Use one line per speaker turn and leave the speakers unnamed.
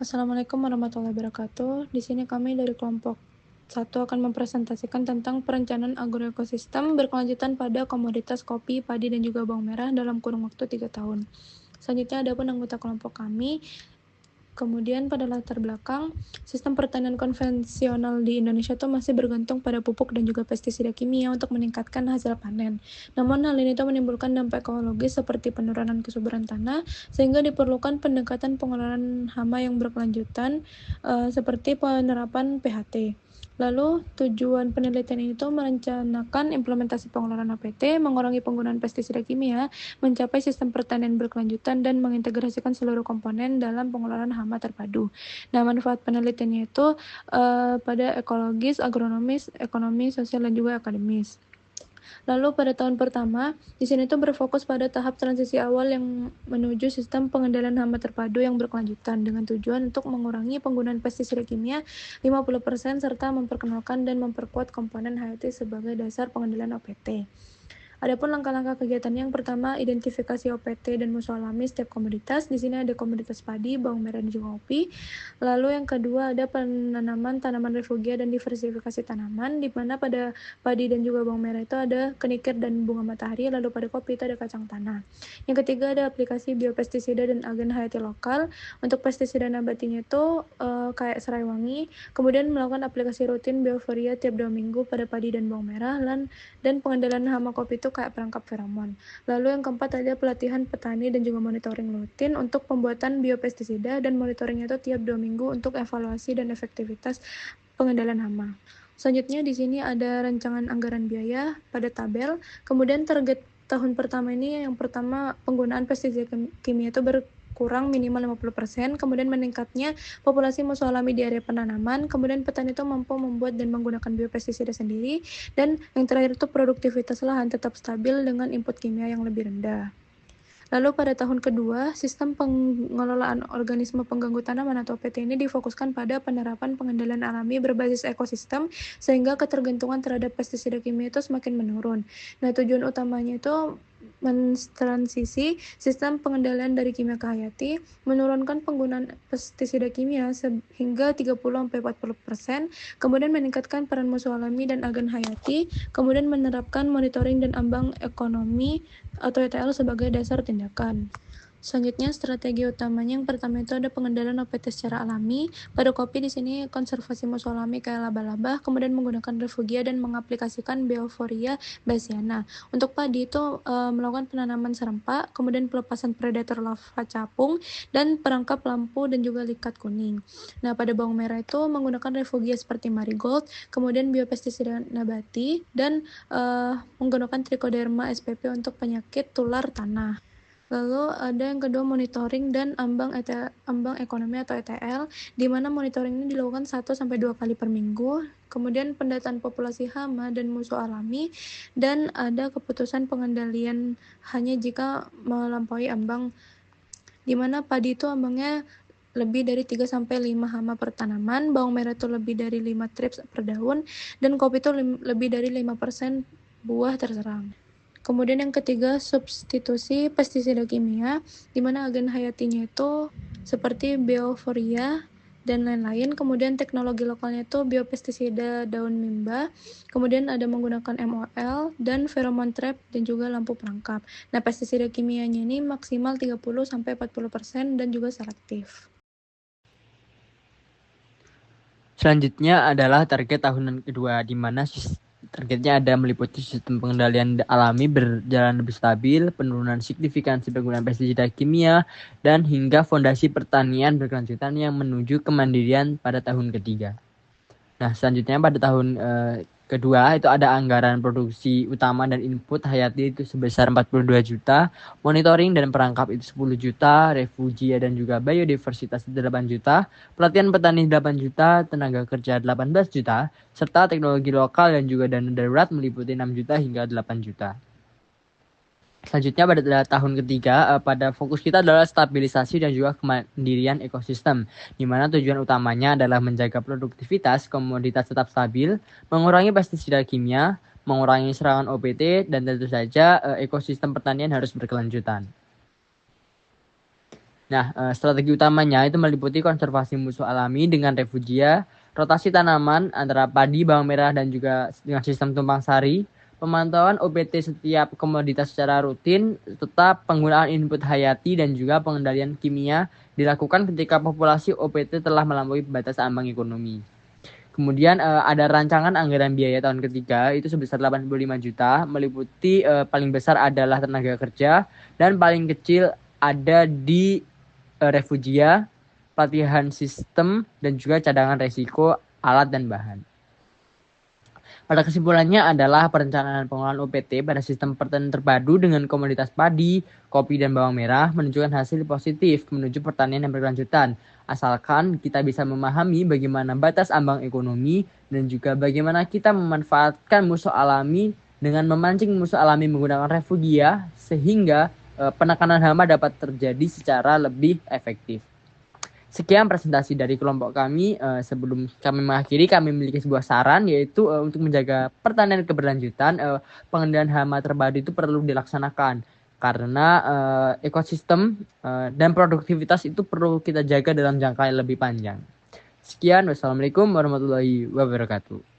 Assalamualaikum warahmatullahi wabarakatuh. Di sini kami dari kelompok 1 akan mempresentasikan tentang perencanaan agroekosistem berkelanjutan pada komoditas kopi, padi, dan juga bawang merah dalam kurun waktu 3 tahun. Selanjutnya ada pun anggota kelompok kami. Kemudian pada latar belakang, sistem pertanian konvensional di Indonesia itu masih bergantung pada pupuk dan juga pestisida kimia untuk meningkatkan hasil panen. Namun hal ini tuh menimbulkan dampak ekologis seperti penurunan kesuburan tanah, sehingga diperlukan pendekatan pengelolaan hama yang berkelanjutan, seperti penerapan PHT. Lalu tujuan penelitian itu merencanakan implementasi pengelolaan APT, mengurangi penggunaan pestisida kimia, mencapai sistem pertanian berkelanjutan, dan mengintegrasikan seluruh komponen dalam pengelolaan hama terpadu. Nah, manfaat penelitiannya itu pada ekologis, agronomis, ekonomi, sosial, dan juga akademis. Lalu pada tahun pertama, di sini tuh berfokus pada tahap transisi awal yang menuju sistem pengendalian hama terpadu yang berkelanjutan dengan tujuan untuk mengurangi penggunaan pestisida kimia 50% serta memperkenalkan dan memperkuat komponen hayati sebagai dasar pengendalian OPT. Adapun langkah-langkah kegiatan yang pertama, identifikasi OPT dan musuh alami setiap komoditas. Di sini ada komoditas padi, bawang merah, dan juga kopi. Lalu yang kedua ada penanaman tanaman refugia dan diversifikasi tanaman, di mana pada padi dan juga bawang merah itu ada kenikir dan bunga matahari, lalu pada kopi itu ada kacang tanah. Yang ketiga ada aplikasi biopestisida dan agen hayati lokal. Untuk pestisida nabatinya itu kayak serai wangi, kemudian melakukan aplikasi rutin bioforia tiap 2 minggu pada padi dan bawang merah, dan pengendalian hama kopi itu kayak perangkap feromon. Lalu yang keempat ada pelatihan petani dan juga monitoring rutin untuk pembuatan biopestisida, dan monitoringnya itu tiap 2 minggu untuk evaluasi dan efektivitas pengendalian hama. Selanjutnya di sini ada rancangan anggaran biaya pada tabel. Kemudian target tahun pertama ini yang pertama penggunaan pestisida kimia itu berkurang minimal 50%, kemudian meningkatnya populasi musuh alami di area penanaman, kemudian petani itu mampu membuat dan menggunakan biopestisida sendiri, dan yang terakhir itu produktivitas lahan tetap stabil dengan input kimia yang lebih rendah. Lalu pada tahun kedua, sistem pengelolaan organisme pengganggu tanaman atau PT ini difokuskan pada penerapan pengendalian alami berbasis ekosistem sehingga ketergantungan terhadap pestisida kimia itu semakin menurun. Nah, tujuan utamanya itu mentransisi sistem pengendalian dari kimia ke hayati, menurunkan penggunaan pestisida kimia hingga 30-40%, kemudian meningkatkan peran musuh alami dan agen hayati, kemudian menerapkan monitoring dan ambang ekonomi atau ETL sebagai dasar tindakan. Selanjutnya, strategi utamanya yang pertama itu ada pengendalian OPT secara alami. Pada kopi di sini konservasi musuh alami kayak laba-laba, kemudian menggunakan refugia dan mengaplikasikan Bioforia bassiana. Untuk padi itu melakukan penanaman serempak, kemudian pelepasan predator larva capung, dan perangkap lampu dan juga likat kuning. Nah, pada bawang merah itu menggunakan refugia seperti marigold, kemudian biopestisida nabati, dan menggunakan Trichoderma spp untuk penyakit tular tanah. Lalu ada yang kedua monitoring dan ambang ekonomi atau ETL, di mana monitoring ini dilakukan 1-2 kali per minggu. Kemudian pendataan populasi hama dan musuh alami, dan ada keputusan pengendalian hanya jika melampaui ambang, di mana padi itu ambangnya lebih dari 3-5 hama per tanaman, bawang merah itu lebih dari 5 trips per daun, dan kopi itu lebih dari 5% buah terserang. Kemudian yang ketiga, substitusi pestisida kimia, di mana agen hayatinya itu seperti Bioforia dan lain-lain. Kemudian teknologi lokalnya itu biopestisida daun mimba, kemudian ada menggunakan MOL dan pheromone trap dan juga lampu perangkap. Nah, pestisida kimianya ini maksimal 30-40% dan juga selektif.
Selanjutnya adalah target tahunan kedua, di mana targetnya ada meliputi sistem pengendalian alami berjalan lebih stabil, penurunan signifikansi penggunaan pestisida kimia, dan hingga fondasi pertanian berkelanjutan yang menuju kemandirian pada tahun ketiga. Nah, selanjutnya pada tahun kedua itu ada anggaran produksi utama dan input hayati itu sebesar 42 juta, monitoring dan perangkap itu 10 juta, refugia dan juga biodiversitas 8 juta, pelatihan petani 8 juta, tenaga kerja 18 juta, serta teknologi lokal dan juga dana darurat meliputi 6 juta hingga 8 juta. Selanjutnya pada tahun ketiga, pada fokus kita adalah stabilisasi dan juga kemandirian ekosistem, di mana tujuan utamanya adalah menjaga produktivitas komoditas tetap stabil, mengurangi pestisida kimia, mengurangi serangan OPT, dan tentu saja ekosistem pertanian harus berkelanjutan. Nah, strategi utamanya itu meliputi konservasi musuh alami dengan refugia, rotasi tanaman antara padi, bawang merah, dan juga dengan sistem tumpang sari, pemantauan OPT setiap komoditas secara rutin, tetap penggunaan input hayati dan juga pengendalian kimia dilakukan ketika populasi OPT telah melampaui batas ambang ekonomi. Kemudian ada rancangan anggaran biaya tahun ketiga itu sebesar 85 juta, meliputi paling besar adalah tenaga kerja dan paling kecil ada di refugia, pelatihan sistem, dan juga cadangan resiko, alat, dan bahan. Pada kesimpulannya adalah perencanaan pengelolaan OPT pada sistem pertanian terpadu dengan komoditas padi, kopi, dan bawang merah menunjukkan hasil positif menuju pertanian yang berkelanjutan. Asalkan kita bisa memahami bagaimana batas ambang ekonomi dan juga bagaimana kita memanfaatkan musuh alami dengan memancing musuh alami menggunakan refugia sehingga penekanan hama dapat terjadi secara lebih efektif. Sekian presentasi dari kelompok kami. Sebelum kami mengakhiri, kami memiliki sebuah saran, yaitu untuk menjaga pertanian keberlanjutan, pengendalian hama terpadu itu perlu dilaksanakan. Karena ekosistem dan produktivitas itu perlu kita jaga dalam jangka yang lebih panjang. Sekian, wassalamualaikum warahmatullahi wabarakatuh.